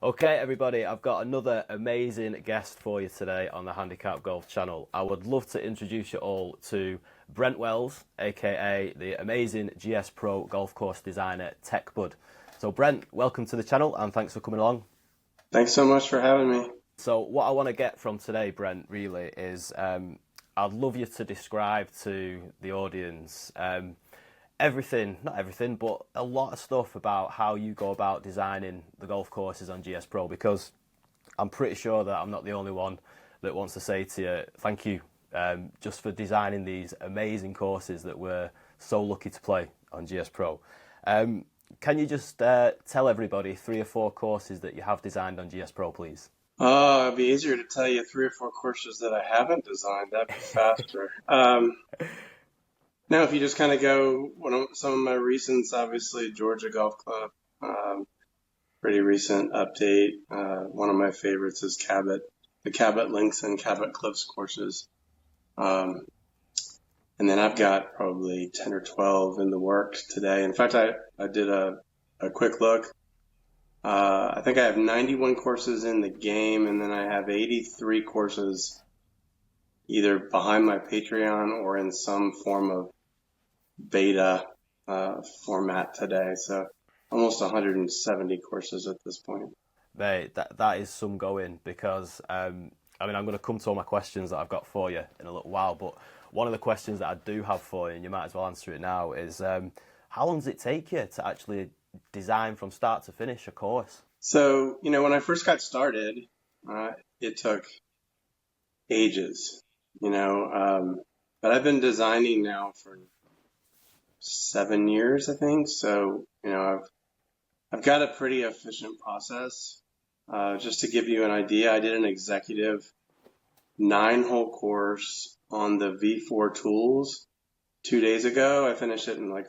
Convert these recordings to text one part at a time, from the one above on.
Okay, everybody, I've got another amazing guest for you today on the Handicap Golf channel. I would love to introduce you all to Brent Wells, aka the amazing GSPro golf course designer TekBud. So, Brent, welcome to the channel and thanks for coming along. Thanks so much for having me. So, what I want to get from today, Brent, really is I'd love you to describe to the audience everything, not everything, but a lot of stuff about how you go about designing the golf courses on GSPro, because I'm pretty sure that I'm not the only one that wants to say to you, thank you just for designing these amazing courses that we're so lucky to play on GSPro. Can you just tell everybody 3 or 4 courses that you have designed on GSPro, please? It'd be easier to tell you 3 or 4 courses that I haven't designed. That'd be faster. Now, if you just kind of go, some of my recents, obviously Georgia Golf Club, pretty recent update. One of my favorites is Cabot, the Cabot Links and Cabot Cliffs courses. And then I've got probably 10 or 12 in the works today. In fact, I did a quick look. I think I have 91 courses in the game, and then I have 83 courses either behind my Patreon or in some form of beta format today. So almost 170 courses at this point. Mate, that is some going, because I'm going to come to all my questions that I've got for you in a little while, but one of the questions that I do have for you, and you might as well answer it now, is how long does it take you to actually design from start to finish a course? So, when I first got started, it took ages, but I've been designing now for 7 years, I think. So, I've got a pretty efficient process. Just to give you an idea, I did an executive 9-hole course on the V4 tools 2 days ago. I finished it in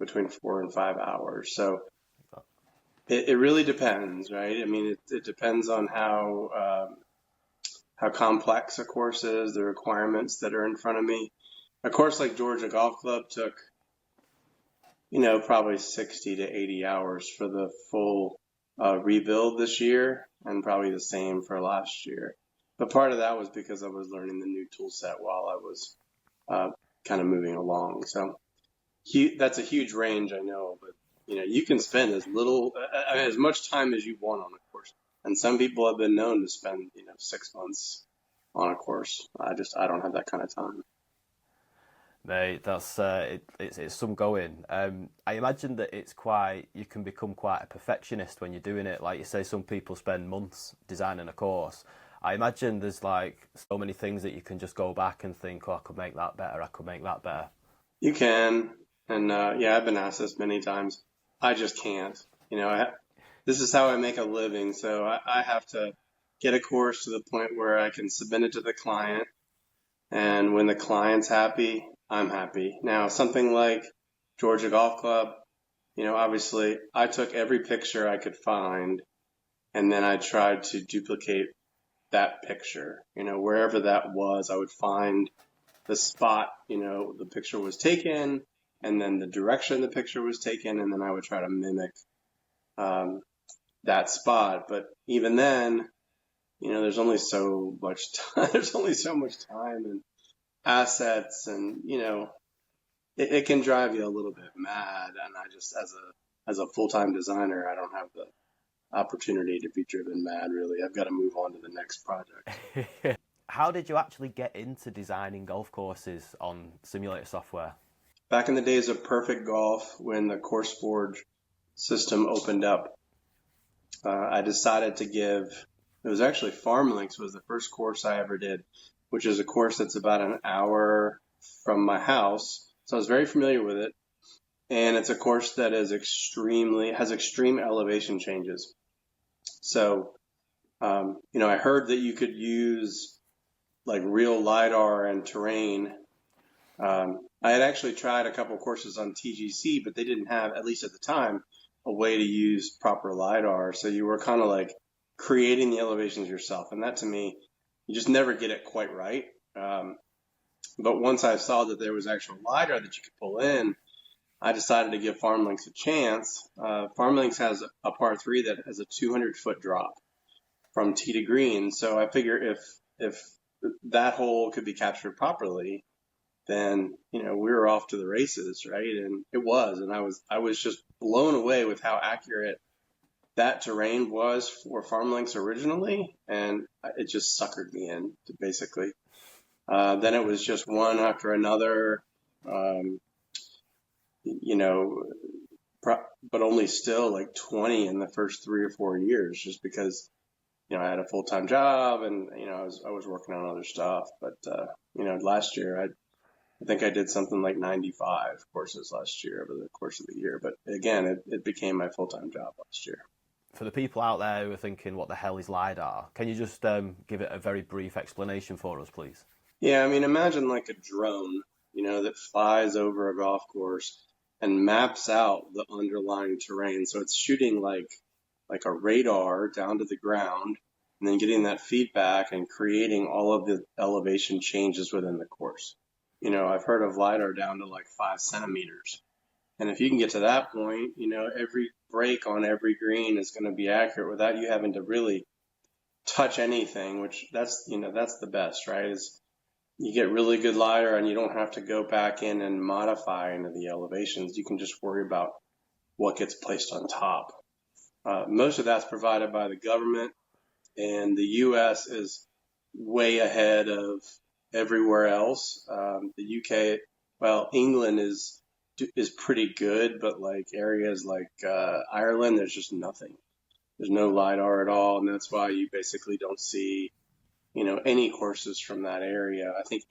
between 4 and 5 hours. So it really depends, right? I mean, it depends on how complex a course is, the requirements that are in front of me. A course like Georgia Golf Club took, probably 60 to 80 hours for the full rebuild this year, and probably the same for last year. But part of that was because I was learning the new tool set while I was kind of moving along. So that's a huge range, I know, but you can spend as much time as you want on a course. And some people have been known to spend, 6 months on a course. I don't have that kind of time. Mate, that's it's some going. I imagine that you can become quite a perfectionist when you're doing it. Like you say, some people spend months designing a course. I imagine there's so many things that you can just go back and think, oh, I could make that better. I could make that better. You can. And I've been asked this many times. I just can't. This is how I make a living. So I have to get a course to the point where I can submit it to the client. And when the client's happy, I'm happy. Now, something like Georgia Golf Club, obviously I took every picture I could find, and then I tried to duplicate that picture. Wherever that was, I would find the spot, the picture was taken, and then the direction the picture was taken, and then I would try to mimic that spot. But even then, there's only so much time. There's only so much time and assets, and it can drive you a little bit mad. And I just, as a full-time designer, I don't have the opportunity to be driven mad. Really, I've got to move on to the next project. How did you actually get into designing golf courses on simulator software? Back in the days of Perfect Golf, when the CourseForge system opened up, I decided to it was actually FarmLinks was the first course I ever did, which is a course that's about an hour from my house. So I was very familiar with it. And it's a course that has extreme elevation changes. So, I heard that you could use real lidar and terrain. I had actually tried a couple of courses on TGC, but they didn't have, at least at the time, a way to use proper lidar. So you were kind of creating the elevations yourself. And that, to me, you just never get it quite right. But once I saw that there was actual lidar that you could pull in, I decided to give Farm Links a chance. Farm Links has a par 3 that has a 200-foot drop from tee to green. So I figure if that hole could be captured properly, then, we were off to the races, right? And it was, and I was just blown away with how accurate that terrain was for Farm Links originally, and it just suckered me in, basically. Then it was just one after another, but only still like 20 in the first 3 or 4 years, just because, I had a full-time job and, I was working on other stuff. But, last year I think I did something like 95 courses last year over the course of the year. But again, it became my full-time job last year. For the people out there who are thinking, what the hell is lidar? Can you just give it a very brief explanation for us, please? Yeah, I mean, imagine like a drone, that flies over a golf course and maps out the underlying terrain. So it's shooting like a radar down to the ground and then getting that feedback and creating all of the elevation changes within the course. I've heard of lidar down to like 5 centimeters. And if you can get to that point, every break on every green is going to be accurate without you having to really touch anything, which that's the best, right? Is you get really good lidar and you don't have to go back in and modify into the elevations. You can just worry about what gets placed on top. Most of that's provided by the government, and the U.S. is way ahead of everywhere else. The UK, England is pretty good, but like areas like Ireland, there's just nothing. There's no lidar at all, and that's why you basically don't see, any courses from that area. I think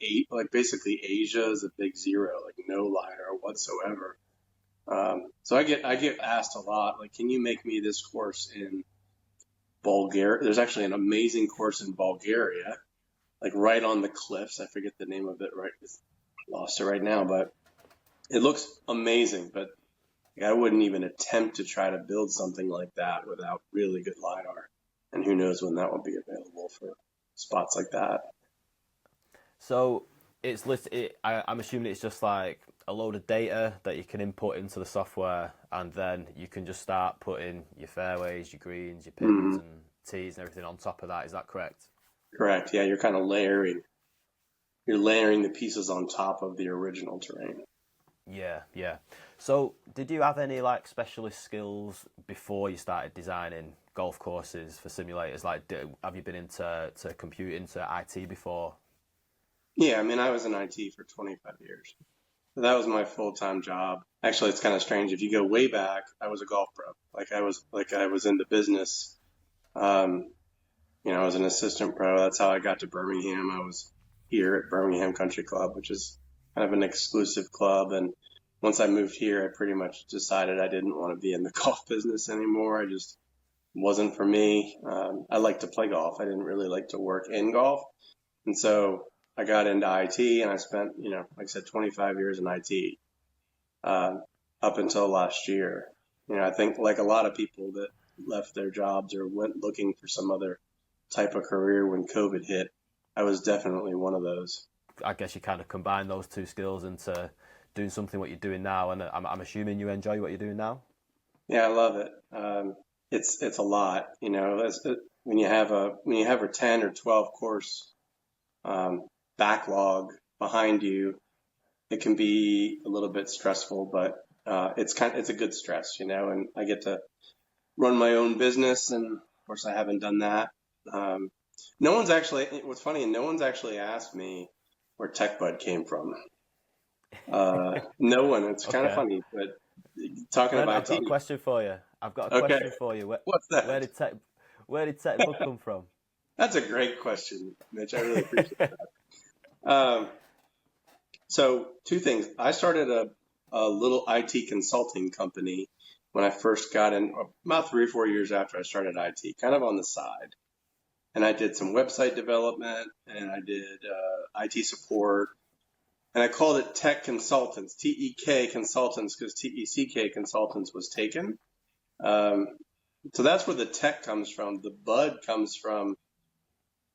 basically Asia is a big zero, like no lidar whatsoever. So I get asked a lot, like, can you make me this course in Bulgaria? There's actually an amazing course in Bulgaria, like right on the cliffs. I forget the name of it, right? Lost it right now, but it looks amazing. But I wouldn't even attempt to try to build something like that without really good lidar. And who knows when that will be available for spots like that. So it's I'm assuming it's just like a load of data that you can input into the software, and then you can just start putting your fairways, your greens, your pins, and tees, and everything on top of that. Is that correct? Correct. Yeah, you're kind of layering. You're layering the pieces on top of the original terrain. Yeah. So, did you have any like specialist skills before you started designing golf courses for simulators? Like, have you been into computing, to IT before? Yeah, I mean, I was in IT for 25 years. That was my full-time job. Actually, it's kind of strange. If you go way back, I was a golf pro. I was into business. I was an assistant pro. That's how I got to Birmingham. I was here at Birmingham Country Club, which is kind of an exclusive club. And once I moved here, I pretty much decided I didn't want to be in the golf business anymore. I just wasn't for me. I like to play golf. I didn't really like to work in golf. And so I got into IT, and I spent, like I said, 25 years in IT up until last year. I think like a lot of people that left their jobs or went looking for some other type of career when COVID hit, I was definitely one of those. I guess you kind of combine those two skills into doing something what you're doing now, and I'm assuming you enjoy what you're doing now. Yeah, I love it. It's a lot, when you have a 10 or 12 course backlog behind you, it can be a little bit stressful, but it's a good stress, and I get to run my own business, and of course I haven't done that. What's funny, no one's actually asked me where TekBud came from. No one. It's kind of funny, but talking Brent, about I've got a question for you. What's that? Where did TekBud come from? That's a great question, Mitch. I really appreciate that. So 2 things. I started a little IT consulting company when I first got in, about 3 or 4 years after I started IT, kind of on the side. And I did some website development, and I did IT support, and I called it Tech Consultants, TEK Consultants, because TECK Consultants was taken. So that's where the tech comes from. The bud comes from,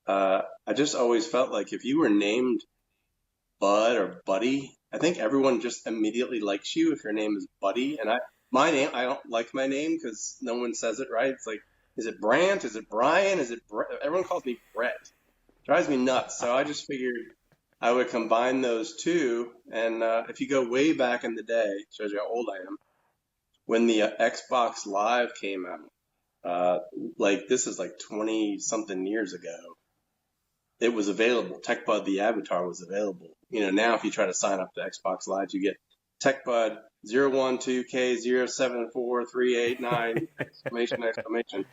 I just always felt like if you were named Bud or Buddy I think everyone just immediately likes you if your name is Buddy. And I don't like my name because no one says it right. It's like, is it Brant? Is it Brian? Everyone calls me Brett. Drives me nuts. So I just figured I would combine those two. And if you go way back in the day, shows you how old I am, when the Xbox Live came out, like this is like 20 something years ago, it was available. TekBud, the avatar, was available. Now if you try to sign up to Xbox Live, you get TekBud 012K074389 exclamation.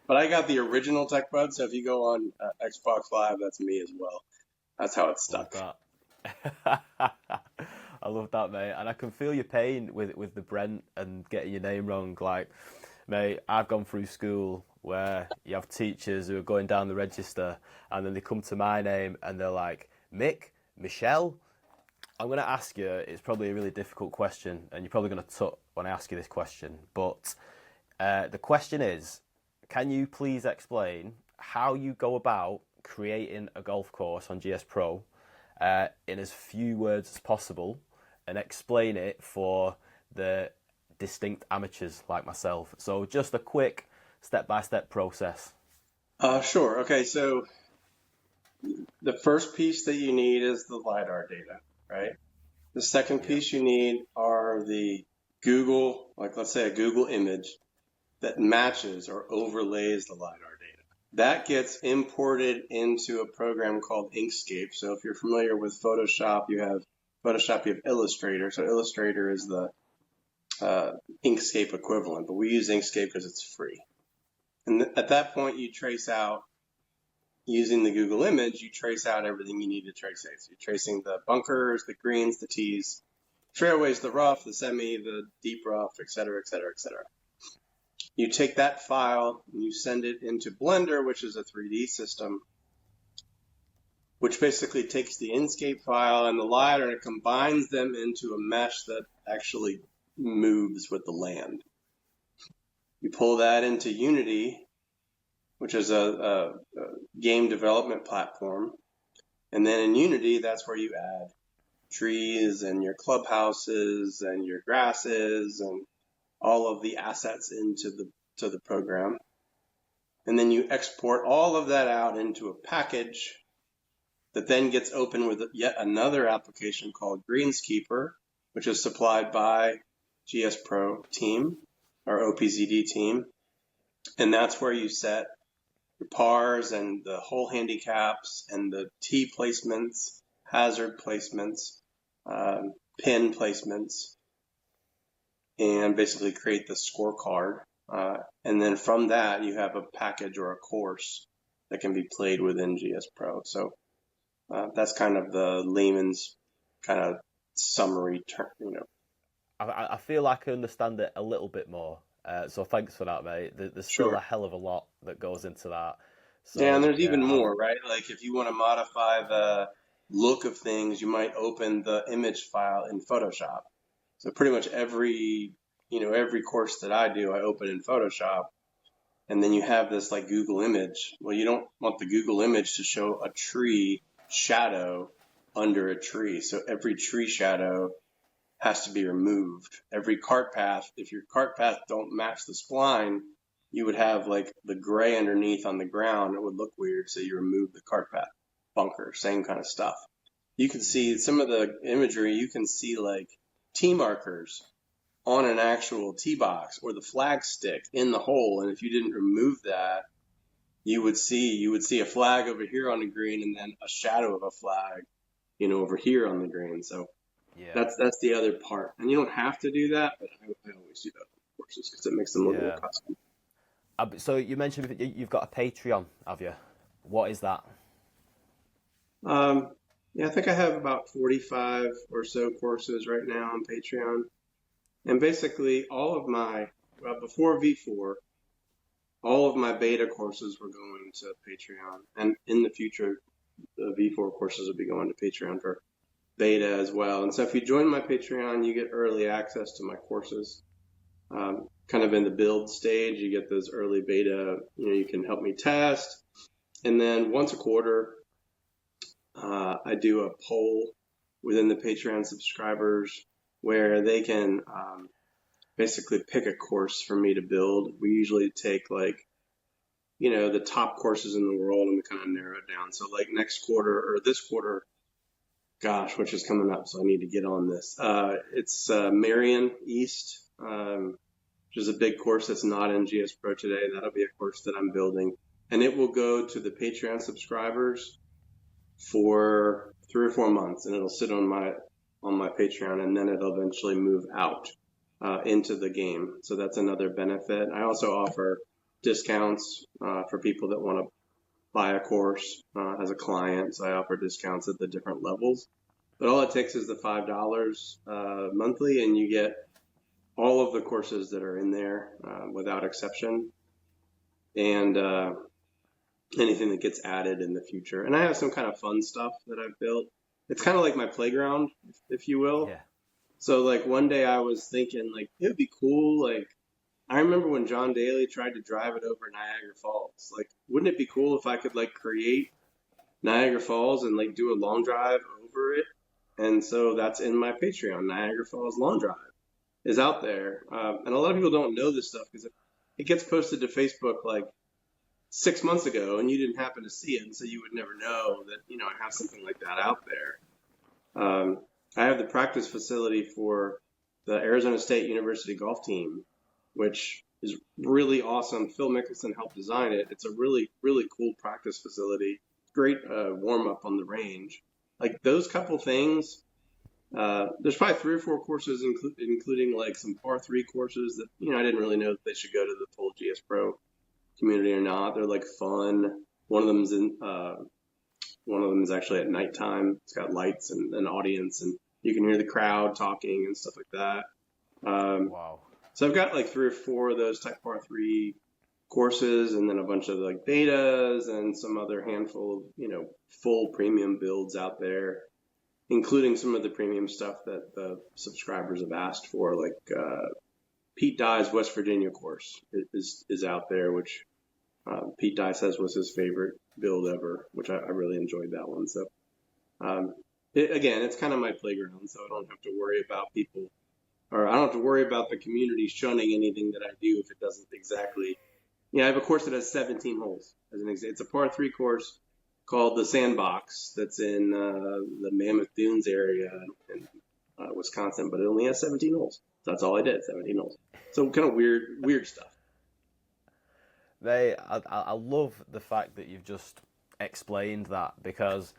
But I got the original TekBud, so if you go on Xbox Live, that's me as well. That's how it's stuck. Love that. I love that, mate. And I can feel your pain with the Brent and getting your name wrong. Like, mate, I've gone through school where you have teachers who are going down the register and then they come to my name and they're like, Mick, Michelle. I'm going to ask you, it's probably a really difficult question and you're probably going to tut when I ask you this question. But the question is, can you please explain how you go about creating a golf course on GSPro in as few words as possible and explain it for the distinct amateurs like myself? So just a quick step-by-step process. Sure. Okay, so the first piece that you need is the lidar data, right? The second piece you need are the Google, like let's say a Google image that matches or overlays the lidar data. That gets imported into a program called Inkscape. So if you're familiar with Photoshop, you have Illustrator. So Illustrator is the Inkscape equivalent, but we use Inkscape because it's free. And at that point, you trace out, using the Google image, you trace out everything you need to trace out. So you're tracing the bunkers, the greens, the tees, fairways, the rough, the semi, the deep rough, et cetera, et cetera, et cetera. You take that file and you send it into Blender, which is a 3D system, which basically takes the Inkscape file and the lidar and it combines them into a mesh that actually moves with the land. You pull that into Unity, which is a game development platform. And then in Unity, that's where you add trees and your clubhouses and your grasses and all of the assets into the program. And then you export all of that out into a package that then gets opened with yet another application called Greenskeeper, which is supplied by GSPro team or OPZD team. And that's where you set your pars and the hole handicaps and the tee placements, hazard placements, pin placements, and basically create the scorecard. And then from that, you have a package or a course that can be played within GSPro. So that's kind of the layman's kind of summary term, I feel like I understand it a little bit more. So thanks for that, mate. There's still a hell of a lot that goes into that. So, yeah, and there's even more, right? Like if you want to modify the look of things, you might open the image file in Photoshop. So pretty much every course that I do, I open in Photoshop. And then you have this like Google image. Well, you don't want the Google image to show a tree shadow under a tree. So every tree shadow has to be removed. Every cart path, if your cart path don't match the spline, you would have like the gray underneath on the ground. It would look weird. So you remove the cart path. Bunker, same kind of stuff. You can see some of the imagery, you can see like tee markers on an actual tee box or the flag stick in the hole. And if you didn't remove that, you would see a flag over here on the green and then a shadow of a flag, over here on the green. So that's the other part. And you don't have to do that, but I always do that on courses because it makes them look more custom. So you mentioned you've got a Patreon, have you? What is that? I think I have about 45 or so courses right now on Patreon. And basically before V4, all of my beta courses were going to Patreon. And in the future, the V4 courses will be going to Patreon for beta as well. And so if you join my Patreon, you get early access to my courses. Kind of in the build stage, you get those early beta, you can help me test. And then once a quarter, I do a poll within the Patreon subscribers where they can basically pick a course for me to build. We usually take like, the top courses in the world and we kind of narrow it down. So like next quarter or this quarter, gosh, which is coming up, so I need to get on this. It's Marion East, which is a big course that's not in GSPro today. That'll be a course that I'm building. And it will go to the Patreon subscribers for 3 or 4 months, and it'll sit on my Patreon, and then it'll eventually move out into the game. So that's another benefit. I also offer discounts for people that want to buy a course as a client. So I offer discounts at the different levels. But all it takes is the $5 monthly, and you get all of the courses that are in there without exception, and anything that gets added in the future. And I have some kind of fun stuff that I've built. It's kind of like my playground, if you will. Yeah. So like one day I was thinking like it would be cool. Like I remember when John Daly tried to drive it over Niagara Falls. Like wouldn't it be cool if I could like create Niagara Falls and like do a long drive over it? And so that's in my Patreon. Niagara Falls Long Drive is out there. And a lot of people don't know this stuff because it gets posted to Facebook like 6 months ago and you didn't happen to see it. And so you would never know that, I have something like that out there. I have the practice facility for the Arizona State University golf team, which is really awesome. Phil Mickelson helped design it. It's a really, really cool practice facility. Great warm up on the range. Like those couple things, there's probably 3 or 4 courses, including like some par 3 courses that, I didn't really know if they should go to the full GSPro community or not. They're like fun. One of them is actually at nighttime. It's got lights and an audience, and you can hear the crowd talking and stuff like that. Wow. So I've got like 3 or 4 of those type par 3 courses, and then a bunch of like betas and some other handful of, full premium builds out there, including some of the premium stuff that the subscribers have asked for, like Pete Dye's West Virginia course is out there, which Pete Dye says was his favorite build ever, which I really enjoyed that one. So again, it's kind of my playground, so I don't have to worry about people, or I don't have to worry about the community shunning anything that I do if it doesn't exactly. I have a course that has 17 holes as an example. It's a par 3 course called the Sandbox that's in the Mammoth Dunes area in Wisconsin, but it only has 17 holes. So that's all I did, 17 holes. So kind of weird stuff. I love the fact that you've just explained that, because,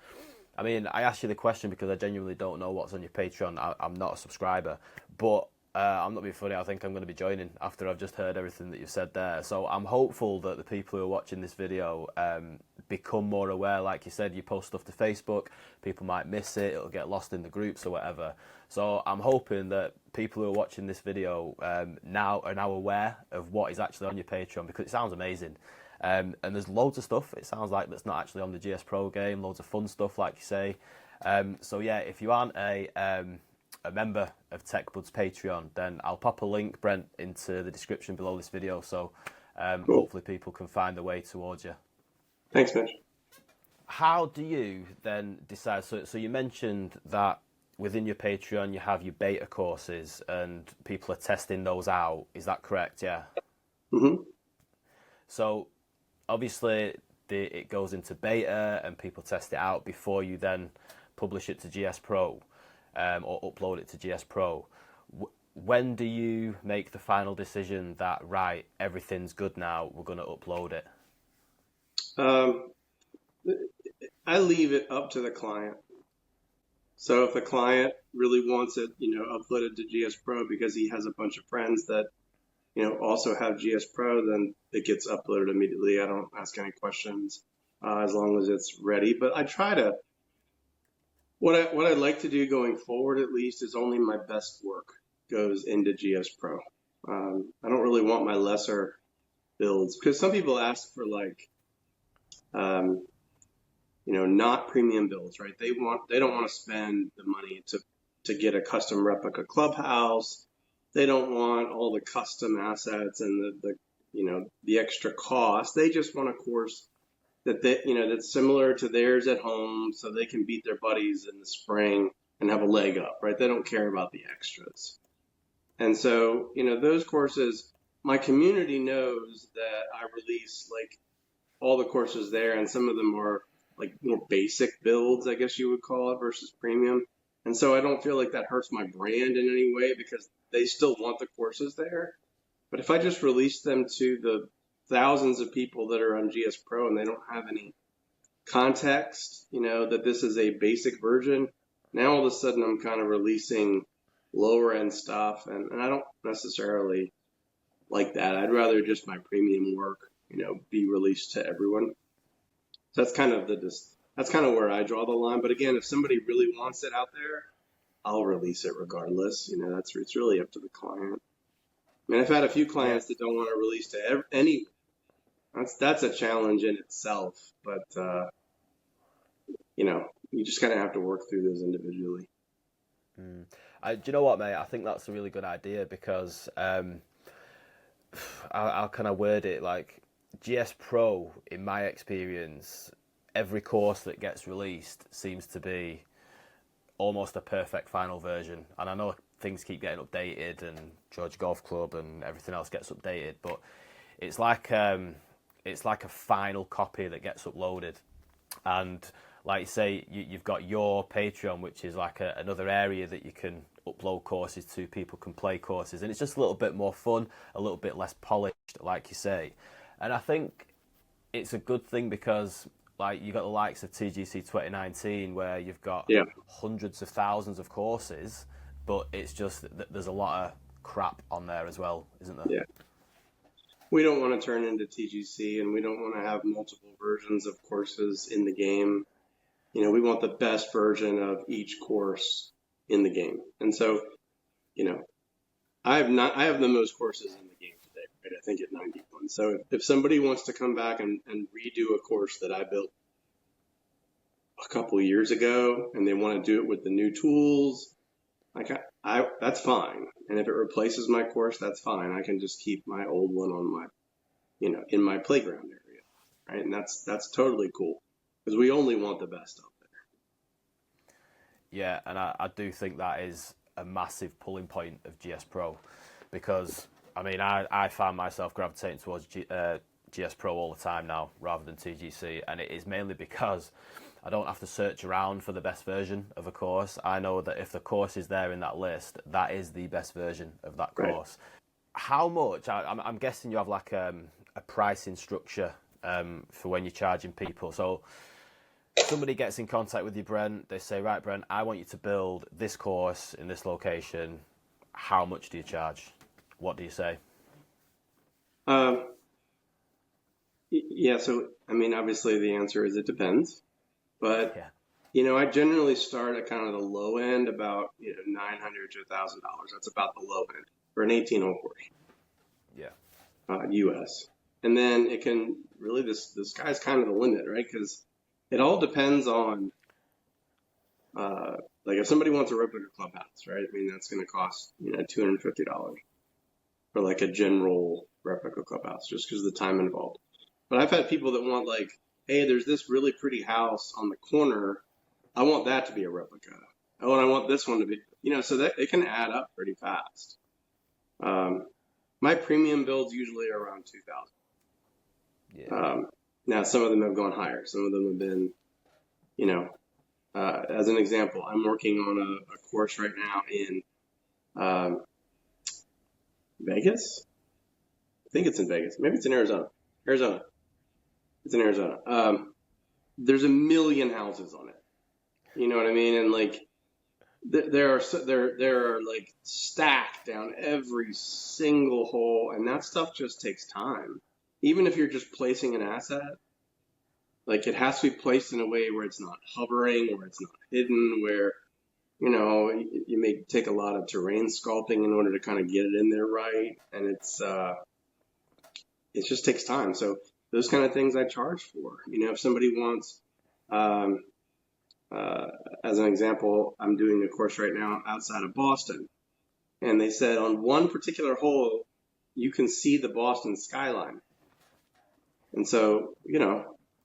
I asked you the question because I genuinely don't know what's on your Patreon. I'm not a subscriber, but I'm not being funny. I think I'm going to be joining after I've just heard everything that you've said there. So I'm hopeful that the people who are watching this video become more aware. Like you said, you post stuff to Facebook, people might miss it, it'll get lost in the groups or whatever. So I'm hoping that people who are watching this video now are aware of what is actually on your Patreon, because it sounds amazing. And there's loads of stuff, it sounds like, that's not actually on the GSPro game, loads of fun stuff, like you say. So yeah, if you aren't a member of TekBud's Patreon, then I'll pop a link, Brent, into the description below this video, so Cool. Hopefully people can find their way towards you. Thanks, Mitch. How do you then decide? So you mentioned that within your Patreon you have your beta courses and people are testing those out. Is that correct? Yeah. Mm-hmm. So obviously it goes into beta and people test it out before you then publish it to GSPro or upload it to GSPro. When do you make the final decision that, right, everything's good now, we're going to upload it? I leave it up to the client. So if the client really wants it, uploaded to GSPro because he has a bunch of friends that, also have GSPro, then it gets uploaded immediately. I don't ask any questions as long as it's ready. But I try to, what I'd like to do going forward at least is only my best work goes into GSPro. I don't really want my lesser builds, because some people ask for not premium builds, right? They don't want to spend the money to get a custom replica clubhouse. They don't want all the custom assets and the extra cost. They just want a course that's similar to theirs at home, so they can beat their buddies in the spring and have a leg up, right? They don't care about the extras. And so, those courses, my community knows that I release like all the courses there, and some of them are like more basic builds, I guess you would call it, versus premium. And so I don't feel like that hurts my brand in any way because they still want the courses there. But if I just release them to the thousands of people that are on GSPro and they don't have any context, that this is a basic version, now all of a sudden I'm kind of releasing lower end stuff, and I don't necessarily like that. I'd rather just my premium work, be released to everyone. So that's kind of where I draw the line. But again, if somebody really wants it out there, I'll release it regardless. It's really up to the client. I mean, I've had a few clients that don't want to release to any. That's a challenge in itself. But you just kind of have to work through those individually. Do you know what, mate? I think that's a really good idea because I'll kind of word it like GSPro, in my experience, every course that gets released seems to be almost a perfect final version. And I know things keep getting updated and Georgia Golf Club and everything else gets updated, but it's like a final copy that gets uploaded. And like you say, you've got your Patreon, which is like another area that you can upload courses to. People can play courses, and it's just a little bit more fun, a little bit less polished, like you say. And I think it's a good thing because, like, you've got the likes of TGC 2019, where you've got hundreds of thousands of courses, but it's just that there's a lot of crap on there as well, isn't there? Yeah. We don't want to turn into TGC, and we don't want to have multiple versions of courses in the game. We want the best version of each course in the game. And so, I have the most courses in the game today, right? I think at 91. So if somebody wants to come back and redo a course that I built a couple years ago and they want to do it with the new tools, like that's fine. And if it replaces my course, that's fine. I can just keep my old one on my, in my playground area, right? And that's totally cool because we only want the best out there. Yeah, and I do think that is a massive pulling point of GSPro because, I mean, I find myself gravitating towards GSPro all the time now rather than TGC, and it is mainly because I don't have to search around for the best version of a course. I know that if the course is there in that list, that is the best version of that course. Right. How much? I'm guessing you have like a pricing structure for when you're charging people. So somebody gets in contact with you, Brent. They say, right, Brent, I want you to build this course in this location. How much do you charge? What do you say? Yeah, so, I mean, obviously the answer is it depends. But, I generally start at kind of the low end, about, $900 to $1,000. That's about the low end for an 18-hole course. Yeah. US. And then it can really, the sky's kind of the limit, right? Because it all depends on, like if somebody wants a replica clubhouse, right? I mean, that's going to cost, $250 for like a general replica clubhouse just because of the time involved. But I've had people that want like, hey, there's this really pretty house on the corner. I want that to be a replica. Oh, and I want this one to be, so that it can add up pretty fast. My premium builds usually are around 2,000. Yeah. Now some of them have gone higher. Some of them have been, as an example, I'm working on a course right now in Vegas. I think it's in Vegas. Maybe it's in Arizona. It's in Arizona. There's 1 million houses on it. You know what I mean? And like, there are like stacked down every single hole, and that stuff just takes time. Even if you're just placing an asset, like it has to be placed in a way where it's not hovering, where it's not hidden, where, you may take a lot of terrain sculpting in order to kind of get it in there right. And it just takes time. So those kind of things I charge for. If somebody wants, as an example, I'm doing a course right now outside of Boston. And they said on one particular hole, you can see the Boston skyline. And so,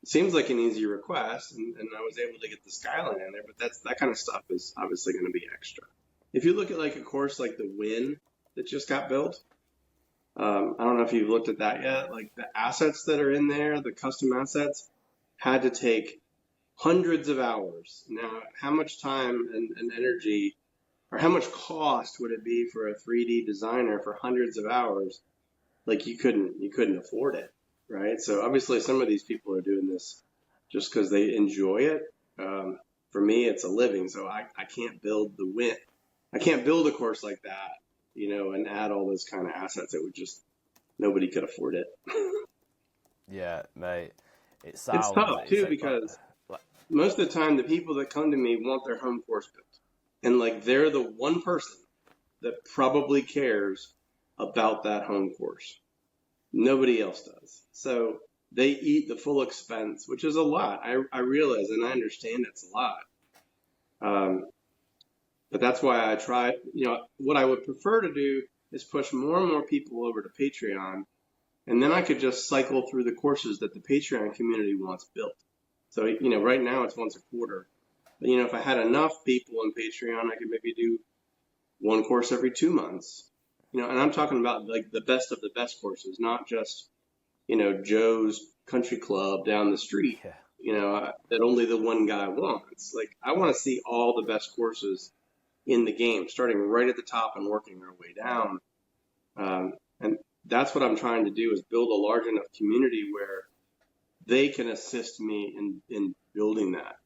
seems like an easy request, and I was able to get the Skyline in there, but that kind of stuff is obviously going to be extra. If you look at like a course like the Win that just got built, I don't know if you've looked at that yet. Like the assets that are in there, the custom assets, had to take hundreds of hours. Now, how much time and energy, or how much cost would it be for a 3D designer for hundreds of hours? Like you couldn't afford it, right? So obviously some of these people are doing this just because they enjoy it. For me, it's a living, so I can't build the Win. I can't build a course like that, and add all those kind of assets. It would just, nobody could afford it. Yeah, mate. It's tough too because most of the time the people that come to me want their home course built. And like they're the one person that probably cares about that home course. Nobody else does. So they eat the full expense, which is a lot. I realize and I understand it's a lot. But that's why I try, what I would prefer to do is push more and more people over to Patreon. And then I could just cycle through the courses that the Patreon community wants built. So, right now it's once a quarter. But, if I had enough people on Patreon, I could maybe do one course every 2 months. And I'm talking about like the best of the best courses, not just, Joe's country club down the street, that only the one guy wants. Like, I want to see all the best courses in the game, starting right at the top and working our way down. And that's what I'm trying to do, is build a large enough community where they can assist me in building that.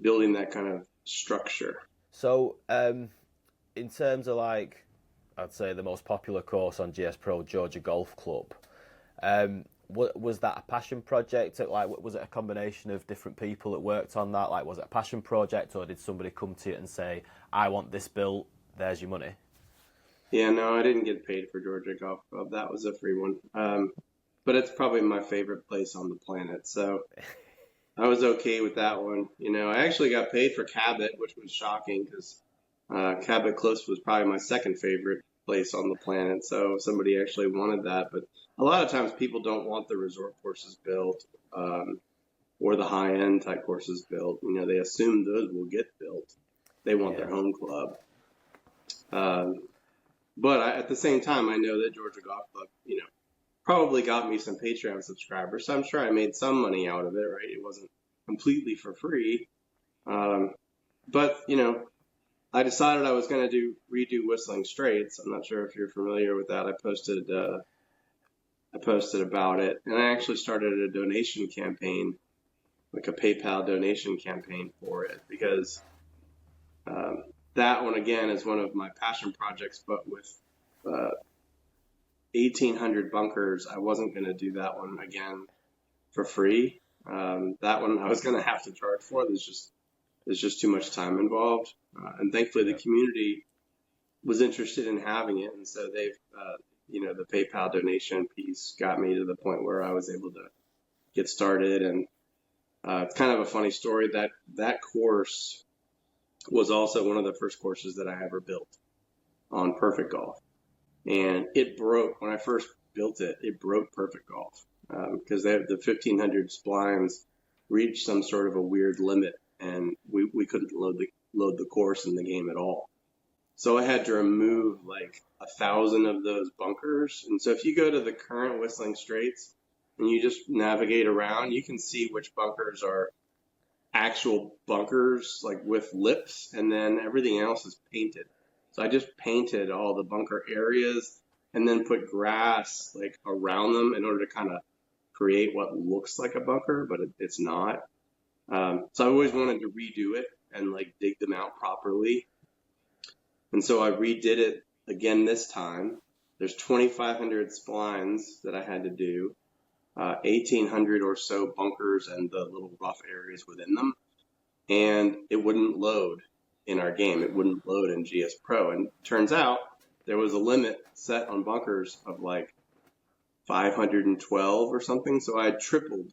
Building that kind of structure. So, in terms of like, I'd say the most popular course on GSPro, Georgia Golf Club, was that a passion project? Like, was it a combination of different people that worked on that? Like, was it a passion project, or did somebody come to you and say, "I want this built. There's your money"? Yeah, no, I didn't get paid for Georgia Golf Club. That was a free one. But it's probably my favorite place on the planet, so I was okay with that one. I actually got paid for Cabot, which was shocking because Cabot Cliffs was probably my second favorite place on the planet, so somebody actually wanted that. But a lot of times people don't want the resort courses built or the high-end type courses built. They assume those will get built. They want their home club. But at the same time, I know that Georgia Golf Club, probably got me some Patreon subscribers. So I'm sure I made some money out of it, right? It wasn't completely for free. But, I decided I was going to redo Whistling Straits. I'm not sure if you're familiar with that. I posted about it, and I actually started a donation campaign, like a PayPal donation campaign for it, because that one, again, is one of my passion projects, but with 1,800 bunkers, I wasn't going to do that one again for free. That one I was going to have to charge for. There's just too much time involved. And thankfully the community was interested in having it. And so they've, the PayPal donation piece got me to the point where I was able to get started. And it's kind of a funny story that course was also one of the first courses that I ever built on Perfect Golf. And it broke, when I first built it, it broke Perfect Golf because they have the 1,500 splines reached some sort of a weird limit, and we couldn't load the course in the game at all. So I had to remove like 1,000 of those bunkers. And so if you go to the current Whistling Straits and you just navigate around, you can see which bunkers are actual bunkers, like with lips, and then everything else is painted. So I just painted all the bunker areas and then put grass like around them in order to kind of create what looks like a bunker, but it's not. So I always wanted to redo it and like dig them out properly. And so I redid it again this time. There's 2,500 splines that I had to do, 1,800 or so bunkers and the little rough areas within them. And it wouldn't load in our game. It wouldn't load in GSPro. And turns out there was a limit set on bunkers of like 512 or something. So I tripled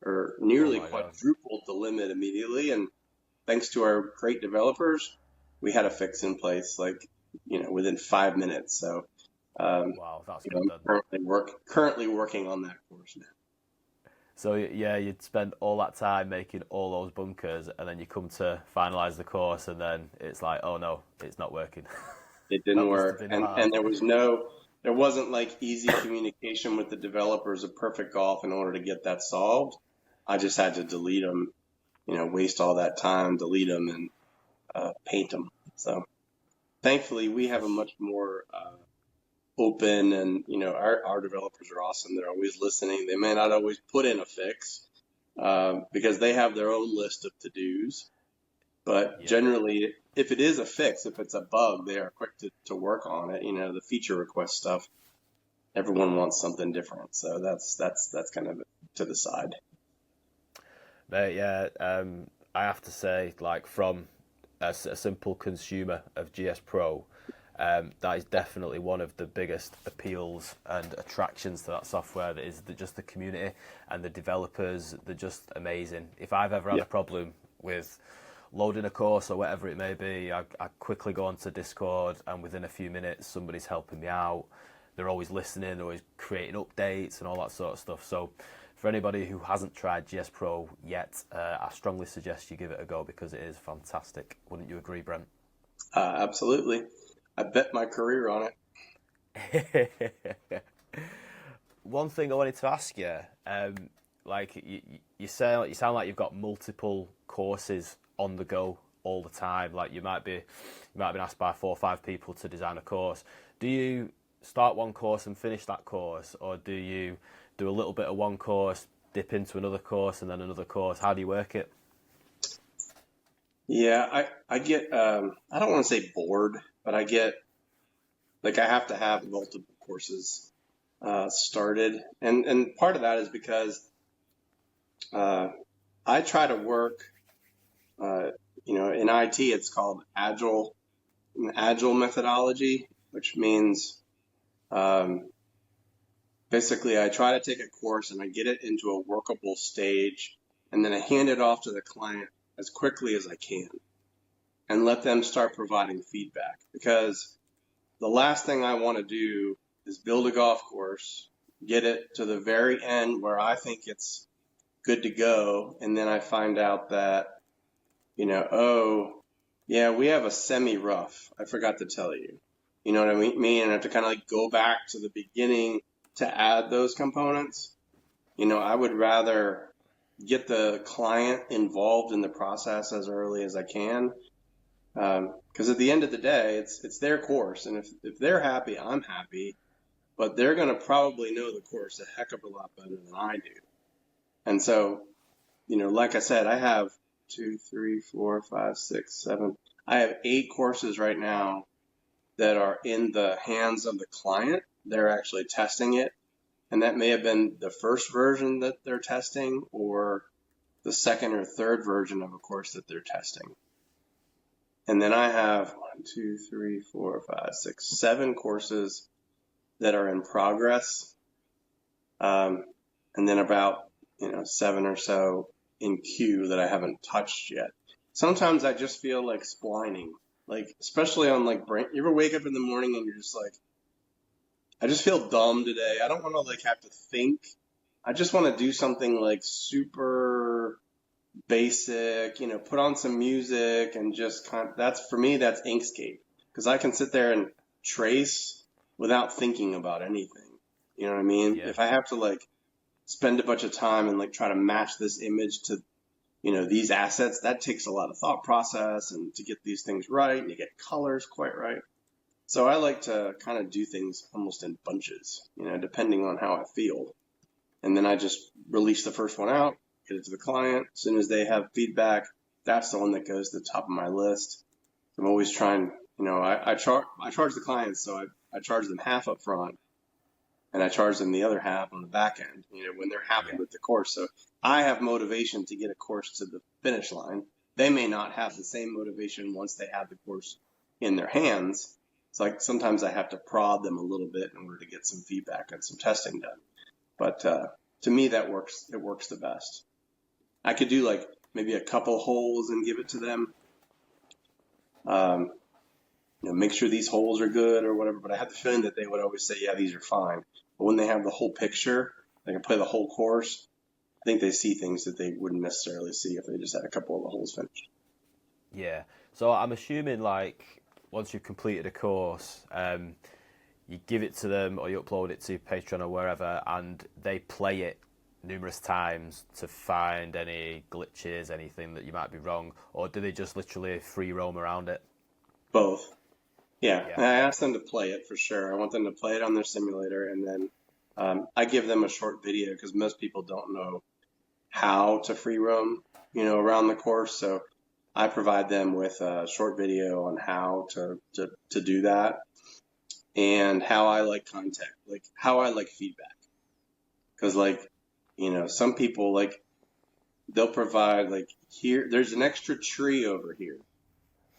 or nearly quadrupled the limit immediately. And thanks to our great developers, we had a fix in place, like, within 5 minutes. So, wow, that's good. I'm currently working on that course now. So yeah, you'd spend all that time making all those bunkers, and then you come to finalize the course, and then it's like, oh no, it's not working. It didn't That must have work. been And hard. there wasn't like easy communication with the developers of Perfect Golf in order to get that solved. I just had to delete them, waste all that time, delete them and paint them. So thankfully we have a much more open and, our developers are awesome. They're always listening. They may not always put in a fix because they have their own list of to-dos. But Yeah. generally, if it is a fix, if it's a bug, they are quick to work on it. The feature request stuff, everyone wants something different. So that's kind of to the side. But yeah, I have to say, like from a simple consumer of GSPro, that is definitely one of the biggest appeals and attractions to that software. That is just the community and the developers. They're just amazing. If I've ever had Yeah. a problem with loading a course or whatever it may be, I quickly go onto Discord, and within a few minutes, somebody's helping me out. They're always listening, they're always creating updates and all that sort of stuff. So, for anybody who hasn't tried GSPro yet, I strongly suggest you give it a go because it is fantastic. Wouldn't you agree, Brent? Absolutely. I bet my career on it. One thing I wanted to ask you, like you sound like you've got multiple courses on the go all the time. Like you might have been asked by 4 or 5 people to design a course. Do you start one course and finish that course, or do you do a little bit of one course, dip into another course, and then another course? How do you work it? Yeah, I get, I don't want to say bored, but I get, like, I have to have multiple courses started. And part of that is because I try to work, in IT, it's called an agile methodology, which means basically I try to take a course and I get it into a workable stage, and then I hand it off to the client as quickly as I can and let them start providing feedback. Because the last thing I want to do is build a golf course, get it to the very end where I think it's good to go, and then I find out that, oh, yeah, we have a semi-rough. I forgot to tell you. You know what I mean? And I have to kind of like go back to the beginning to add those components. I would rather get the client involved in the process as early as I can. Because at the end of the day, it's their course. And if they're happy, I'm happy. But they're going to probably know the course a heck of a lot better than I do. And so, like I said, I have 2, 3, 4, 5, 6, 7. I have 8 courses right now that are in the hands of the client. They're actually testing it. And that may have been the first version that they're testing or the second or third version of a course that they're testing. And then I have 1, 2, 3, 4, 5, 6, 7 courses that are in progress. And then about, 7 or so in queue that I haven't touched yet. Sometimes I just feel like splining, like, especially on like Brent. You ever wake up in the morning and you're just like, I just feel dumb today. I don't want to like have to think. I just want to do something like super basic, put on some music and just that's for me, that's Inkscape. Because I can sit there and trace without thinking about anything. You know what I mean? Yeah. If I have to like spend a bunch of time and like try to match this image to, these assets, that takes a lot of thought process and to get these things right and to get colors quite right. So I like to kind of do things almost in bunches, depending on how I feel. And then I just release the first one out, get it to the client. As soon as they have feedback, that's the one that goes to the top of my list. I'm always trying, I charge the clients, so I charge them half up front and I charge them the other half on the back end, when they're happy with the course. So I have motivation to get a course to the finish line. They may not have the same motivation once they have the course in their hands. It's like sometimes I have to prod them a little bit in order to get some feedback and some testing done. But to me, that works. It works the best. I could do like maybe a couple holes and give it to them. Make sure these holes are good or whatever. But I have the feeling that they would always say, yeah, these are fine. But when they have the whole picture, they can play the whole course. think they see things that they wouldn't necessarily see if they just had a couple of the holes finished. Yeah. So I'm assuming like once you've completed a course, you give it to them or you upload it to Patreon or wherever, and they play it numerous times to find any glitches, anything that you might be wrong, or do they just literally free roam around it? Both. Yeah. Yeah. And I ask them to play it for sure. I want them to play it on their simulator, and then I give them a short video because most people don't know how to free roam, around the course. So I provide them with a short video on how to do that and how I like contact, like how I like feedback. Because some people they'll provide here, there's an extra tree over here.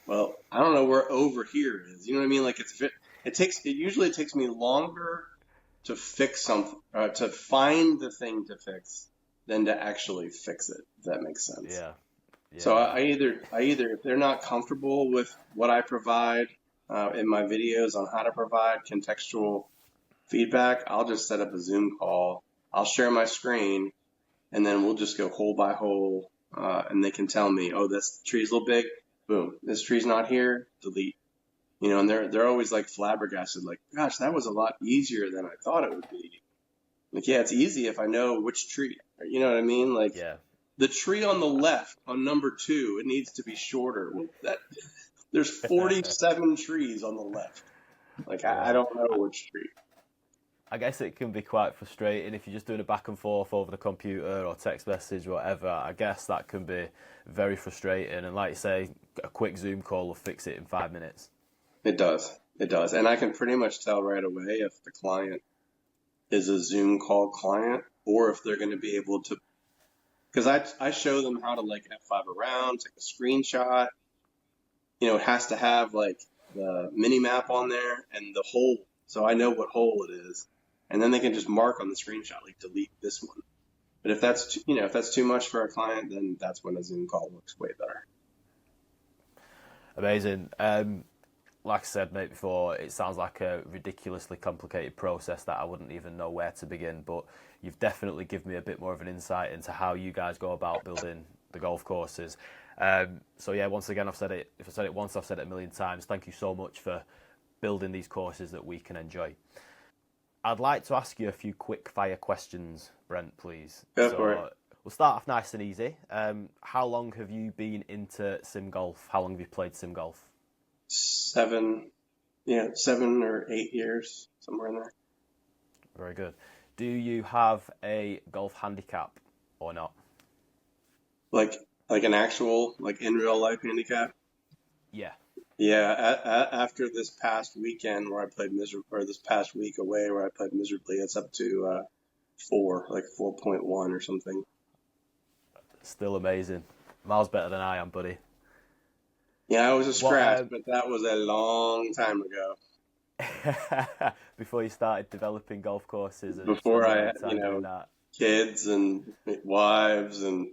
Well, I don't know where over here is. You know what I mean? Like it usually takes me longer to fix something, to find the thing to fix than to actually fix it, if that makes sense. Yeah. So I either if they're not comfortable with what I provide in my videos on how to provide contextual feedback, I'll just set up a Zoom call. I'll share my screen, and then we'll just go hole by hole, and they can tell me, oh, this tree's a little big. Boom, this tree's not here. Delete. And they're always like flabbergasted, like, gosh, that was a lot easier than I thought it would be. Like, yeah, it's easy if I know which tree. You know what I mean? Like, Yeah. The tree on the left on number 2, it needs to be shorter. Well, there's 47 trees on the left. Like, I don't know which tree. I guess it can be quite frustrating if you're just doing a back and forth over the computer or text message or whatever. I guess that can be very frustrating. And like you say, a quick Zoom call will fix it in 5 minutes. It does. It does. And I can pretty much tell right away if the client is a Zoom call client or if they're going to be able to, because I show them how to F5 around, take a screenshot. It has to have the mini map on there and the hole. So I know what hole it is. And then they can just mark on the screenshot, delete this one. But if that's too much for a client, then that's when a Zoom call works way better. Amazing. Like I said, mate, before, it sounds like a ridiculously complicated process that I wouldn't even know where to begin, but you've definitely given me a bit more of an insight into how you guys go about building the golf courses. So yeah, once again, I've said it. If I said it once, I've said it a million times. Thank you so much for building these courses that we can enjoy. I'd like to ask you a few quick fire questions, Brent, please. Go for it. We'll start off nice and easy. How long have you been into sim golf? How long have you played sim golf? 7 or 8 years, somewhere in there. Very good. Do you have a golf handicap or not? Like an actual, in real life handicap? Yeah. Yeah, after this past weekend where I played or this past week away where I played miserably, it's up to 4, 4.1 or something. Still amazing. Miles better than I am, buddy. Yeah, I was a scratch, but that was a long time ago. Before you started developing golf courses. And before I had, kids and wives and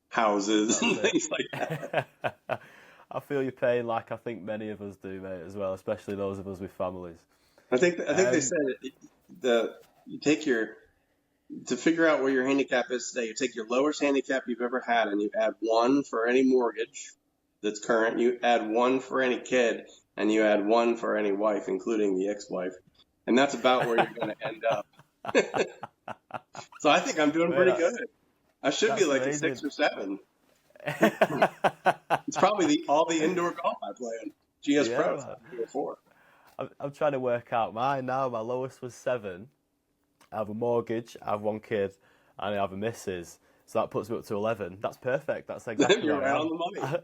houses and things like that. I feel your pain, like I think many of us do, mate, as well, especially those of us with families. I think they said you take to figure out where your handicap is today, you take your lowest handicap you've ever had and you add 1 for any mortgage that's current, you add 1 for any kid, and you add 1 for any wife, including the ex-wife. And that's about where you're going to end up. So I think I'm doing pretty good. I should be amazing. A 6 or 7. It's probably all the indoor golf I play on GSPro. 3 or 4. I'm trying to work out mine now. My lowest was 7. I have a mortgage, I have 1 kid, and I have a missus. So that puts me up to 11. That's perfect. That's exactly You're right on the money.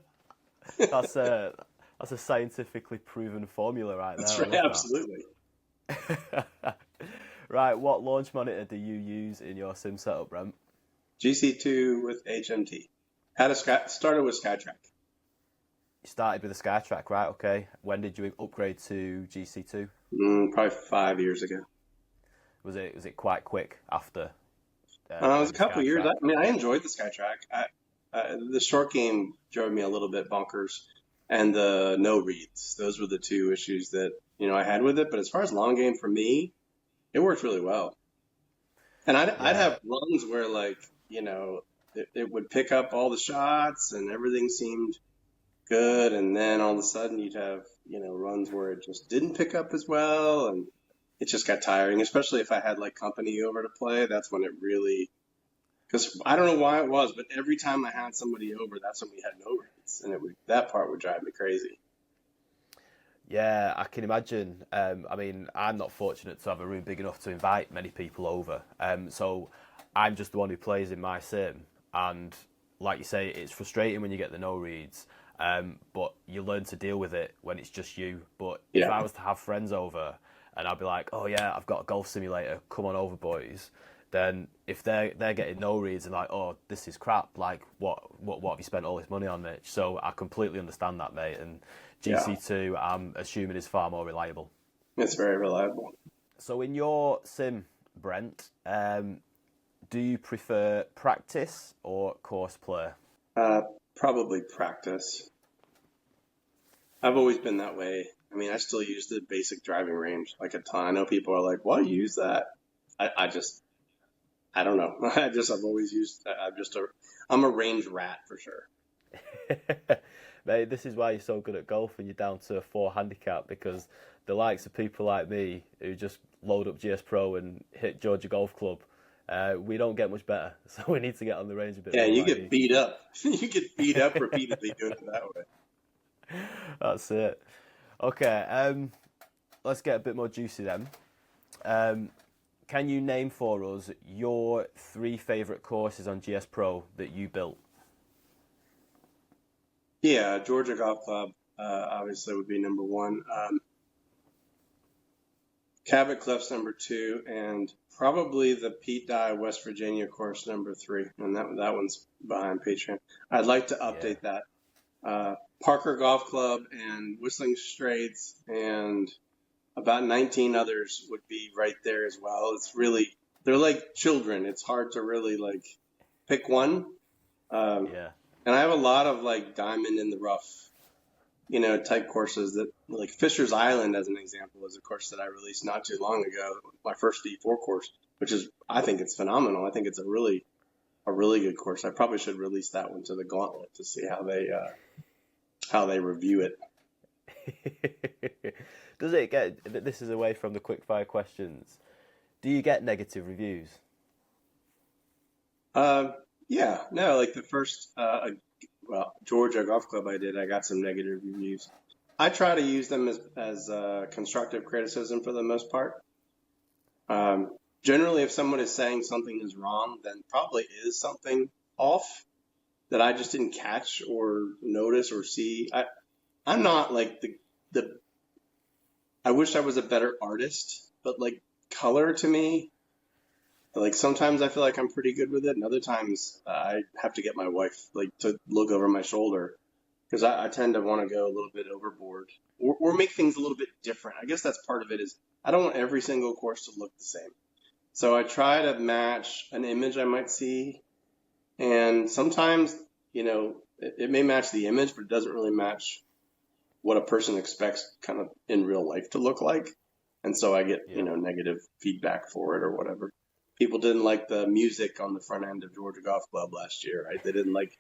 That's a scientifically proven formula right there. That's right, absolutely. Right, what launch monitor do you use in your sim setup, Brent? GC2 with HMT. Started with SkyTrack. You started with a SkyTrack, right? Okay. When did you upgrade to GC2? Probably 5 years ago. Was it quite quick after? It was a couple of years. I enjoyed the SkyTrack. The short game drove me a little bit bonkers, and the no reads. Those were the 2 issues that I had with it. But as far as long game for me, it worked really well. And I'd have runs where it would pick up all the shots and everything seemed good. And then all of a sudden you'd have, runs where it just didn't pick up as well. And it just got tiring, especially if I had like company over to play. That's when it really, because I don't know why it was, but every time I had somebody over, that's when we had no reads. And that part would drive me crazy. Yeah, I can imagine. I mean, I'm not fortunate to have a room big enough to invite many people over. So I'm just the one who plays in my sim. And like you say, it's frustrating when you get the no reads. But you learn to deal with it when it's just you. But if I Yeah. was to have friends over and I'd be like, oh yeah, I've got a golf simulator, come on over, boys. Then if they're getting no reads and like, oh, this is crap, like what have you spent all this money on, Mitch? So I completely understand that, mate. And Yeah. GC2, I'm assuming, is far more reliable. It's very reliable. So in your sim, Brent, do you prefer practice or course play? Probably practice. I've always been that way. I mean, I still use the basic driving range like a ton. I know people are like, why do you use that? I don't know. I've always used, I'm a range rat for sure. Mate, this is why you're so good at golf and you're down to a 4 handicap, because the likes of people like me who just load up GSPro and hit Georgia Golf Club, we don't get much better. So we need to get on the range a bit Yeah, more you like get you. beat up. You get beat up repeatedly doing it that way. That's it. Okay, let's get a bit more juicy then. Um, can you name for us your 3 favourite courses on GSPro that you built? Yeah, Georgia Golf Club obviously would be number one. Cabot Cliffs number two, and probably the Pete Dye West Virginia course number three, and that one's behind Patreon. I'd like to Yeah, update that. Parker Golf Club and Whistling Straits and about 19 others would be right there as well. It's really, they're like children. It's hard to really like pick one. Um, yeah, and I have a lot of like diamond in the rough, type courses that like Fisher's Island, as an example, is a course that I released not too long ago. My first D4 course, which is, I think it's phenomenal. I think it's a really good course. I probably should release that one to the Gauntlet to see how they review it. Does it get? This is away from the quickfire questions. Do you get negative reviews? Um, yeah, no, like the first, Georgia Golf Club I got some negative reviews. I try to use them as constructive criticism for the most part. Generally, if someone is saying something is wrong, then probably is something off that I just didn't catch or notice or see. I'm not like the I wish I was a better artist, but like color to me, like sometimes I feel like I'm pretty good with it, and other times I have to get my wife like to look over my shoulder because I tend to want to go a little bit overboard or make things a little bit different. I guess that's part of it is I don't want every single course to look the same. So I try to match an image I might see, and sometimes, it may match the image, but it doesn't really match what a person expects kind of in real life to look like. And so I get, Yeah. negative feedback for it or whatever. People didn't like the music on the front end of Georgia Golf Club last year, right? They didn't like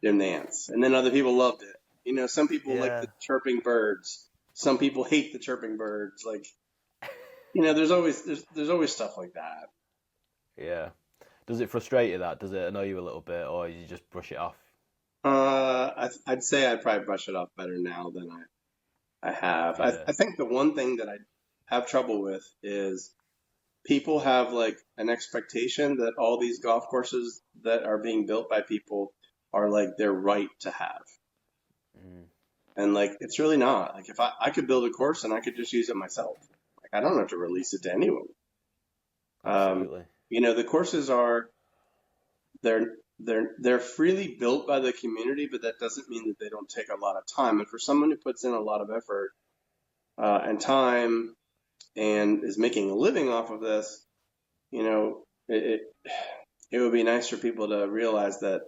their Nance. And then other people loved it. Some people like Yeah. the chirping birds. Some people hate the chirping birds. Like, there's always stuff like that. Yeah. Does it frustrate you that? Does it annoy you a little bit, or you just brush it off? I'd say I'd probably brush it off better now than I have. Yeah. I think the one thing that I have trouble with is people have like an expectation that all these golf courses that are being built by people are like their right to have. Mm, And like, it's really not. Like, if I could build a course and I could just use it myself, like, I don't have to release it to anyone. Um, absolutely. the courses they're, they're freely built by the community, but that doesn't mean that they don't take a lot of time. And for someone who puts in a lot of effort, and time and is making a living off of this, it would be nice for people to realize that,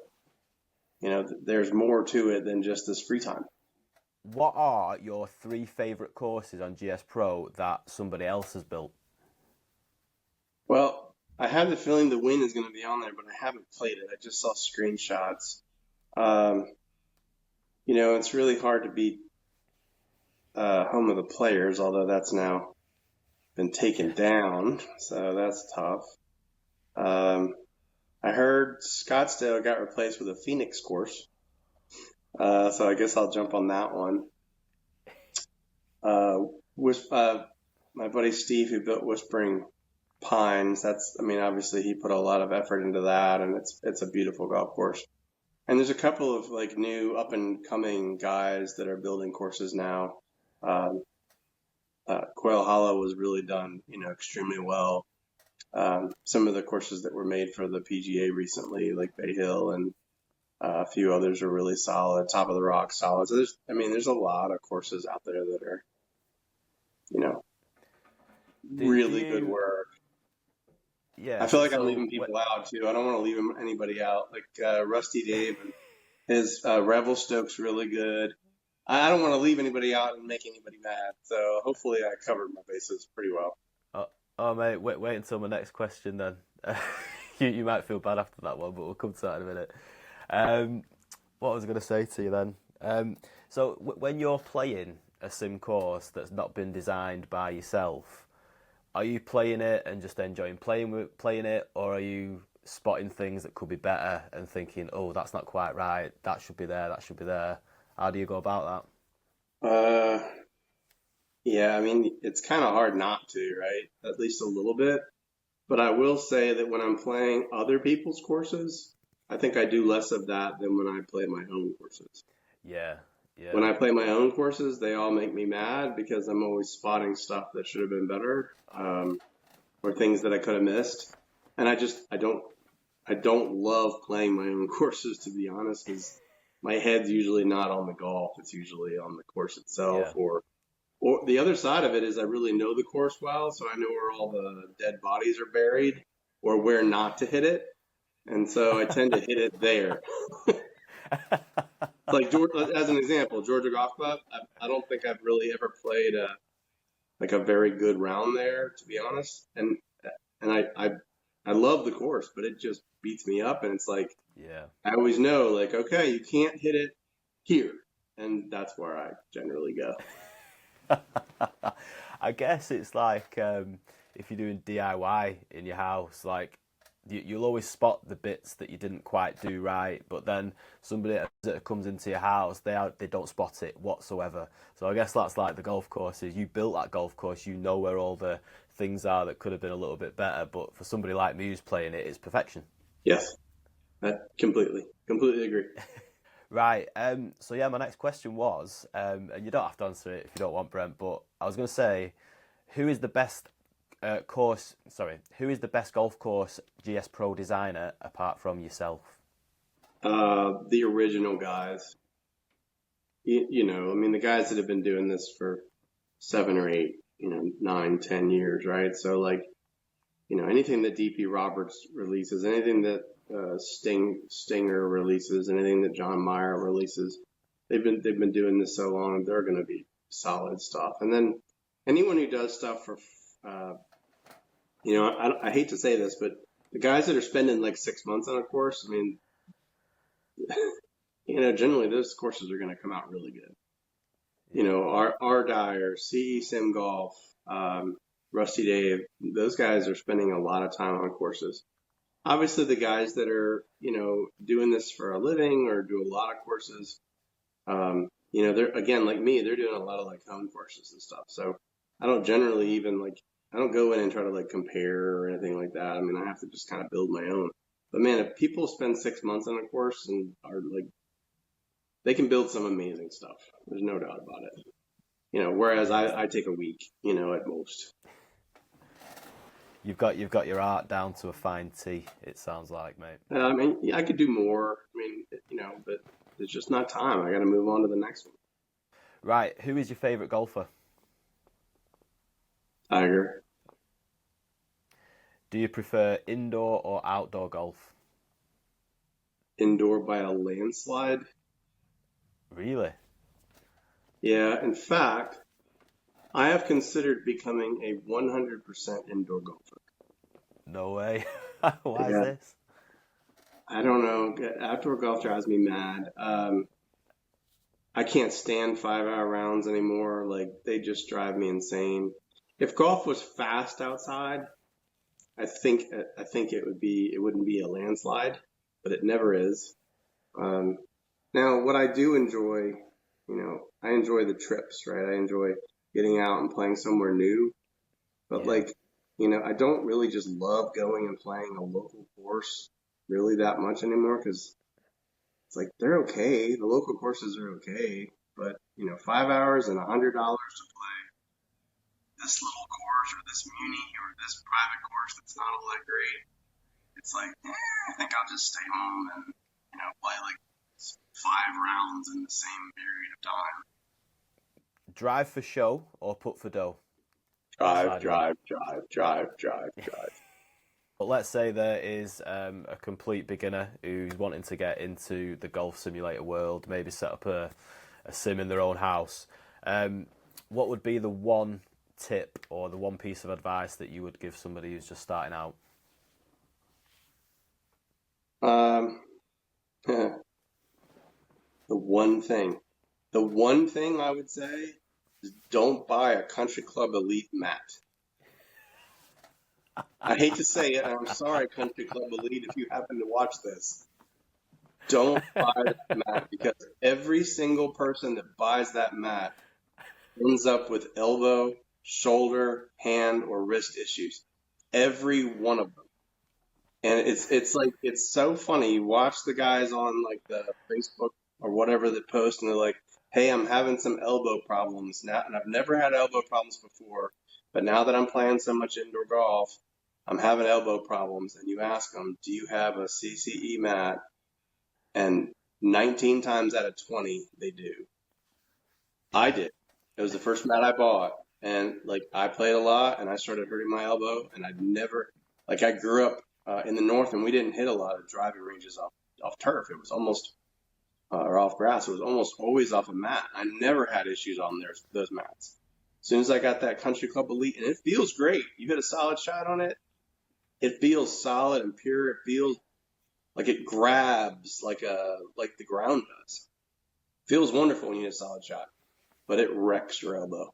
there's more to it than just this free time. What are your 3 favourite courses on GS Pro that somebody else has built? Well, I have the feeling the win is going to be on there, but I haven't played it. I just saw screenshots. Um, it's really hard to beat Home of the Players, although that's now been Yeah. taken down, so that's tough. Um, I heard Scottsdale got replaced with a Phoenix course, so I guess I'll jump on that one. Uh, my buddy Steve, who built Whispering Pines, obviously he put a lot of effort into that, and it's a beautiful golf course. And there's a couple of like new up and coming guys that are building courses now. Um, Quail Hollow was really done, extremely well. Some of the courses that were made for the PGA recently, like Bay Hill and a few others, are really solid. Top of the Rock, solid. So there's a lot of courses out there that are, you know, Do really good you? work. I Yeah. feel So, like I'm so leaving people out too. I don't want to leave anybody out. Like Rusty Dave and his Revelstoke's really good. I don't want to leave anybody out and make anybody mad. So hopefully I covered my bases pretty well. oh, oh mate, wait until my next question then. You might feel bad after that one, but we'll come to that in a minute. Um, what was I going to say to you then? So when you're playing a sim course that's not been designed by yourself, are you playing it and just enjoying playing it, or are you spotting things that could be better and thinking, oh, that's not quite right, that should be there, that should be there? How do you go about Uh, yeah, it's kind of hard not to, right? At least a little bit. But I will say that when I'm playing other people's courses, I think I do less of that than when I play my own courses. that? Yeah, When yeah, I play my own courses, they all make me mad because I'm always spotting stuff that should have been better, or things that I could have missed. And I don't love playing my own courses, to be honest, because my head's usually not on the golf. It's usually on the course itself, yeah. or the other side of it is I really know the course well, so I know where all the dead bodies are buried or where not to hit it. And so I tend to hit it there. Like as an example, Georgia Golf Club, I don't think I've really ever played a very good round there, to be honest. And I love the course, but it just beats me up. And it's like, Yeah. I always know, like, okay, you can't hit it here. And that's where I generally go. I guess it's like if you're doing DIY in your house, like you'll always spot the bits that you didn't quite do right, but then somebody that comes into your house, they don't spot it whatsoever. So I guess that's like the golf courses. You built that golf course, you know where all the things are that could have been a little bit better, but for somebody like me who's playing it, it's perfection. Yes, that completely agree. Right. So yeah, my next question was, and you don't have to answer it if you don't want, Brent. But I was going to say, who is the best course? Sorry, who is the best golf course GSPro designer apart from yourself? The original guys, the guys that have been doing this for 7 or 8, 9, 10 years, right? So like, anything that DP Roberts releases, anything that Stinger releases, anything that John Mayer releases, they've been doing this so long, they're going to be solid stuff. And then anyone who does stuff for, uh, I hate to say this, but the guys that are spending like 6 months on a course, generally those courses are going to come out really good. Yeah. Our Dyer, CE Sim Golf, Rusty Dave, those guys are spending a lot of time on courses. Obviously, the guys that are, doing this for a living or do a lot of courses, they're, again, like me, they're doing a lot of like home courses and stuff. So I don't generally even I don't go in and try to like compare or anything like that. I have to just kind of build my own. But man, if people spend 6 months on a course and are like, they can build some amazing stuff. There's no doubt about it. Whereas Yeah. I take a week, at most. You've got your art down to a fine tee. It sounds like, mate. Yeah, I could do more. But it's just not time. I got to move on to the next one. Right. Who is your favourite golfer? Tiger, Do you prefer indoor or outdoor golf? indoor by a landslide. Really? Yeah, in fact, I have considered becoming a 100% indoor golfer. No way. Why is Yeah, this? I don't know. Outdoor golf drives me mad. I can't stand 5 hour rounds anymore. Like they just drive me insane. If golf was fast outside, I think it wouldn't be a landslide, but it never is. Um, Now, what I do enjoy, I enjoy the trips, right? I enjoy getting out and playing somewhere new. But Yeah, like, I don't really just love going and playing a local course really that much anymore because it's like they're okay. The local courses are okay, but 5 hours and $100 to play this little course or this muni or this private course that's not all that great. It's like, I think I'll just stay home and play like 5 rounds in the same period of time. drive for show or putt for dough. Which Drive, side are you on? drive, drive, drive, drive, drive. But let's say there is a complete beginner who's wanting to get into the golf simulator world, maybe set up a sim in their own house. What would be the one tip or the one piece of advice that you would give somebody who's just starting out? Um, the one thing, the one thing I would say is don't buy a country club elite mat. I hate to say it, and I'm sorry, country club elite, if you happen to watch this. Don't buy that mat because every single person that buys that mat ends up with elbow, shoulder, hand, or wrist issues. Every one of them. And it's like it's so funny. You watch the guys on like the Facebook or whatever that post, and they're like, "Hey, I'm having some elbow problems now, and I've never had elbow problems before, but now that I'm playing so much indoor golf, I'm having elbow problems." And you ask them, "Do you have a CCE mat?" And 19 times out of 20, they do. I Yeah, did. It was the first mat I bought, and like I played a lot, and I started hurting my elbow, and I'd never like I grew up in the north, and we didn't hit a lot of driving ranges off turf. It was almost or off grass. It was almost always off a mat. I never had issues on those mats. As soon as I got that Country Club Elite, and it feels great. You hit a solid shot on it. It feels solid and pure. It feels like it grabs like the ground does. Feels wonderful when you hit a solid shot, but it wrecks your elbow.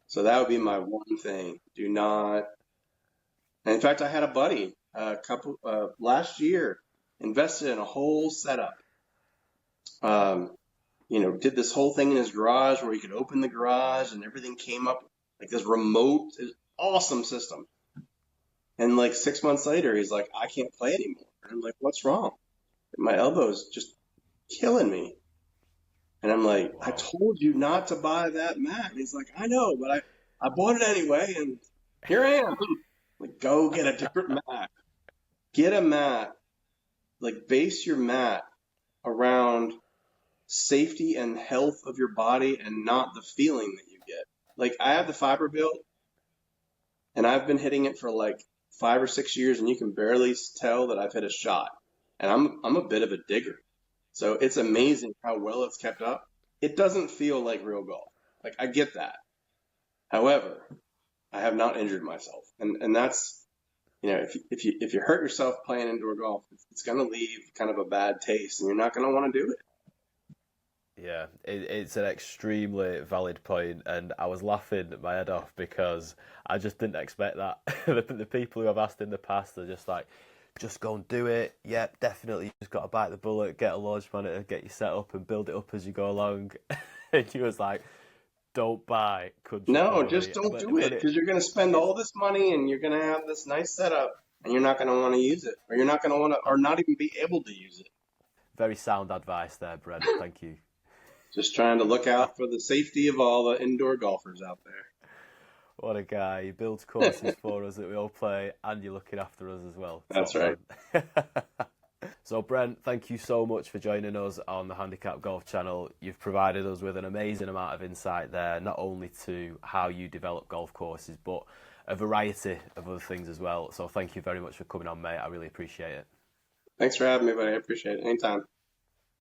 So that would be my one thing. Do not. And in fact, I had a buddy last year invested in a whole setup. Um, did this whole thing in his garage where he could open the garage and everything came up like this remote, awesome system. And like 6 months later, he's like, I can't play anymore. And I'm like, what's wrong? My elbow's just killing me. And I'm like, I wow. told you not to buy that mat. And he's like, I know, but I bought it anyway, and here I am. Like, go get a different mat. Get a mat. Like, base your mat around safety and health of your body and not the feeling that you get. Like, I have the fiber built, and I've been hitting it for like 5 or 6 years, and you can barely tell that I've hit a shot. And I'm a bit of a digger. So it's amazing how well it's kept up. It doesn't feel like real golf. Like I get that. However, I have not injured myself, and that's if you hurt yourself playing indoor golf, it's going to leave kind of a bad taste, and you're not going to want to do it. Yeah, it's an extremely valid point, and I was laughing my head off because I just didn't expect that. The people who I've asked in the past are just like, just go and do it. Yep, definitely. You just got to bite the bullet, get a launch monitor, get you set up, and build it up as you go along. And he was like, "Don't buy Country No, Club just Elite." don't do But it because you're going to spend it's all this money and you're going to have this nice setup, and you're not going to want to use it, or you're not going to want to, or not even be able to use it. very sound advice there, Brent. Thank you. Just trying to look out for the safety of all the indoor golfers out What a guy. He builds there. courses for us that we all play, and you're looking after us as well. That's Top right. man. So, Brent, thank you so much for joining us on the Handicap Golf channel. You've provided us with an amazing amount of insight there, not only to how you develop golf courses, but a variety of other things as well. So, thank you very much for coming on, mate. I really appreciate it. Thanks for having me, buddy. I appreciate it. Anytime.